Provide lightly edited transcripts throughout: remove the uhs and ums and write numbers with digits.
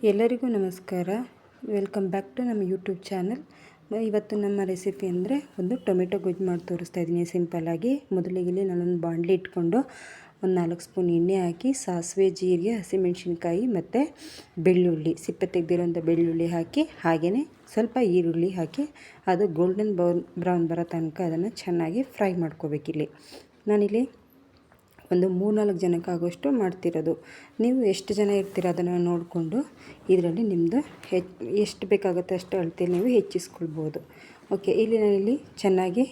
ಎಲ್ಲರಿಗೂ ನಮಸ್ಕಾರ. Welcome back to ನಮ್ಮ ಯೂಟ್ಯೂಬ್ ಚಾನಲ್. ಇವತ್ತು ನಮ್ಮ ರೆಸಿಪಿ ಅಂದರೆ ಒಂದು ಟೊಮೆಟೊ ಗೊಜ್ಜು ಮಾಡಿ ತೋರಿಸ್ತಾ ಇದ್ದೀನಿ ಸಿಂಪಲ್ಲಾಗಿ. ಮೊದಲಿಗೆ ನಾನೊಂದು ಬಾಣಲಿ ಇಟ್ಕೊಂಡು ಒಂದು 4 ಸ್ಪೂನ್ ಎಣ್ಣೆ ಹಾಕಿ ಸಾಸಿವೆ, ಜೀರಿಗೆ, ಹಸಿಮೆಣಸಿನ್ಕಾಯಿ ಮತ್ತು ಬೆಳ್ಳುಳ್ಳಿ, ಸಿಪ್ಪೆ ತೆಗೆದಿರೋಂಥ ಬೆಳ್ಳುಳ್ಳಿ ಹಾಕಿ, ಹಾಗೆಯೇ ಸ್ವಲ್ಪ ಈರುಳ್ಳಿ ಹಾಕಿ ಅದು ಗೋಲ್ಡನ್ ಬ್ರೌನ್ ಬರೋ ತನಕ ಅದನ್ನು ಚೆನ್ನಾಗಿ ಫ್ರೈ ಮಾಡ್ಕೋಬೇಕಿಲ್ಲಿ. ನಾನಿಲ್ಲಿ ಒಂದು 3-4 ಜನಕ್ಕಾಗುವಷ್ಟು ಮಾಡ್ತಿರೋದು. ನೀವು ಎಷ್ಟು ಜನ ಇರ್ತೀರ ಅದನ್ನು ನೋಡಿಕೊಂಡು ಇದರಲ್ಲಿ ನಿಮ್ಮದು ಎಷ್ಟು ಬೇಕಾಗುತ್ತೆ ಅಷ್ಟು ಅಳತೆಯಲ್ಲಿ ನೀವು ಹೆಚ್ಚಿಸ್ಕೊಳ್ಬೋದು. ಓಕೆ, ನಾನಿಲ್ಲಿ ಚೆನ್ನಾಗಿ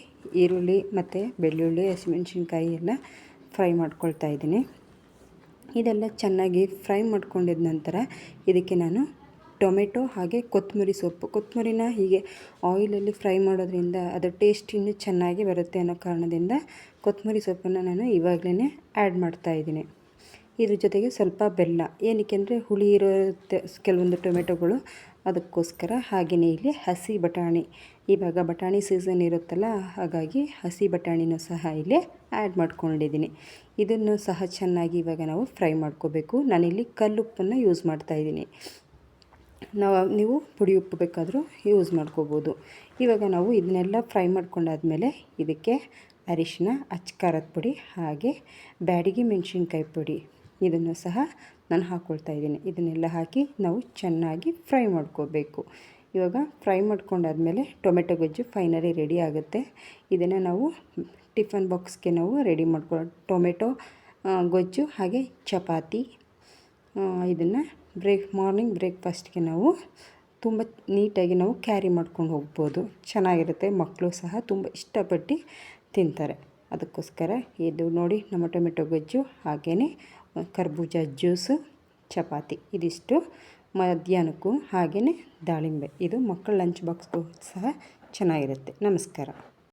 ಈರುಳ್ಳಿ ಮತ್ತು ಬೆಳ್ಳುಳ್ಳಿ, ಹಸಿಮೆಣಸಿನ್ಕಾಯಿ ಎಲ್ಲ ಫ್ರೈ ಮಾಡ್ಕೊಳ್ತಾ ಇದ್ದೀನಿ. ಇದೆಲ್ಲ ಚೆನ್ನಾಗಿ ಫ್ರೈ ಮಾಡ್ಕೊಂಡಿದ ನಂತರ ಇದಕ್ಕೆ ನಾನು ಟೊಮೆಟೊ ಹಾಗೆ ಕೊತ್ತಂಬರಿನ ಹೀಗೆ ಆಯಿಲಲ್ಲಿ ಫ್ರೈ ಮಾಡೋದ್ರಿಂದ ಅದರ ಟೇಸ್ಟ್ ಇನ್ನೂ ಚೆನ್ನಾಗಿ ಬರುತ್ತೆ ಅನ್ನೋ ಕಾರಣದಿಂದ ಕೊತ್ತಂಬರಿ ಸೊಪ್ಪನ್ನು ನಾನು ಇವಾಗಲೇ ಆ್ಯಡ್ ಮಾಡ್ತಾಯಿದ್ದೀನಿ. ಇದ್ರ ಜೊತೆಗೆ ಸ್ವಲ್ಪ ಬೆಲ್ಲ, ಏನಕ್ಕೆ ಅಂದರೆ ಹುಳಿ ಇರುತ್ತೆ ಕೆಲವೊಂದು ಟೊಮೆಟೊಗಳು, ಅದಕ್ಕೋಸ್ಕರ. ಹಾಗೆಯೇ ಇಲ್ಲಿ ಹಸಿ ಬಟಾಣಿ, ಇವಾಗ ಬಟಾಣಿ ಸೀಸನ್ ಇರುತ್ತಲ್ಲ, ಹಾಗಾಗಿ ಹಸಿ ಬಟಾಣಿನೂ ಸಹ ಇಲ್ಲಿ ಆ್ಯಡ್ ಮಾಡ್ಕೊಂಡಿದ್ದೀನಿ. ಇದನ್ನು ಸಹ ಚೆನ್ನಾಗಿ ಇವಾಗ ನಾವು ಫ್ರೈ ಮಾಡ್ಕೋಬೇಕು. ನಾನಿಲ್ಲಿ ಕಲ್ಲುಪ್ಪನ್ನು ಯೂಸ್ ಮಾಡ್ತಾಯಿದ್ದೀನಿ. ನೀವು ಪುಡಿ ಉಪ್ಪು ಬೇಕಾದರೂ ಯೂಸ್ ಮಾಡ್ಕೋಬೋದು. ಇವಾಗ ನಾವು ಇದನ್ನೆಲ್ಲ ಫ್ರೈ ಮಾಡ್ಕೊಂಡಾದ್ಮೇಲೆ ಇದಕ್ಕೆ ಅರಿಶಿನ, ಅಚ್ಚ ಪುಡಿ ಹಾಗೆ ಬ್ಯಾಡಗಿ ಮೆಣಸಿನ್ಕಾಯಿ ಪುಡಿ ಇದನ್ನು ಸಹ ನಾನು ಹಾಕ್ಕೊಳ್ತಾ ಇದ್ದೀನಿ. ಇದನ್ನೆಲ್ಲ ಹಾಕಿ ನಾವು ಚೆನ್ನಾಗಿ ಫ್ರೈ ಮಾಡ್ಕೋಬೇಕು. ಇವಾಗ ಫ್ರೈ ಮಾಡ್ಕೊಂಡಾದ್ಮೇಲೆ ಟೊಮೆಟೊ ಗೊಜ್ಜು ಫೈನಲಿ ರೆಡಿ ಆಗುತ್ತೆ. ಇದನ್ನು ನಾವು ಟಿಫನ್ ಬಾಕ್ಸ್ಗೆ ನಾವು ರೆಡಿ ಟೊಮೆಟೊ ಗೊಜ್ಜು ಹಾಗೆ ಚಪಾತಿ, ಇದನ್ನು ಮಾರ್ನಿಂಗ್ ಬ್ರೇಕ್ಫಾಸ್ಟ್ಗೆ ನಾವು ತುಂಬ ನೀಟಾಗಿ ನಾವು ಕ್ಯಾರಿ ಮಾಡ್ಕೊಂಡು ಹೋಗ್ಬೋದು. ಚೆನ್ನಾಗಿರುತ್ತೆ, ಮಕ್ಕಳು ಸಹ ತುಂಬ ಇಷ್ಟಪಟ್ಟು ತಿಂತಾರೆ. ಅದಕ್ಕೋಸ್ಕರ ಇದು ನೋಡಿ ನಮ್ಮ ಟೊಮೆಟೊ ಗೊಜ್ಜು, ಹಾಗೆಯೇ ಕರ್ಬೂಜ ಜ್ಯೂಸು, ಚಪಾತಿ ಇದಿಷ್ಟು ಮಧ್ಯಾಹ್ನಕ್ಕೂ, ಹಾಗೆಯೇ ದಾಳಿಂಬೆ, ಇದು ಮಕ್ಕಳ ಲಂಚ್ ಬಾಕ್ಸ್ಗೂ ಸಹ ಚೆನ್ನಾಗಿರುತ್ತೆ. ನಮಸ್ಕಾರ.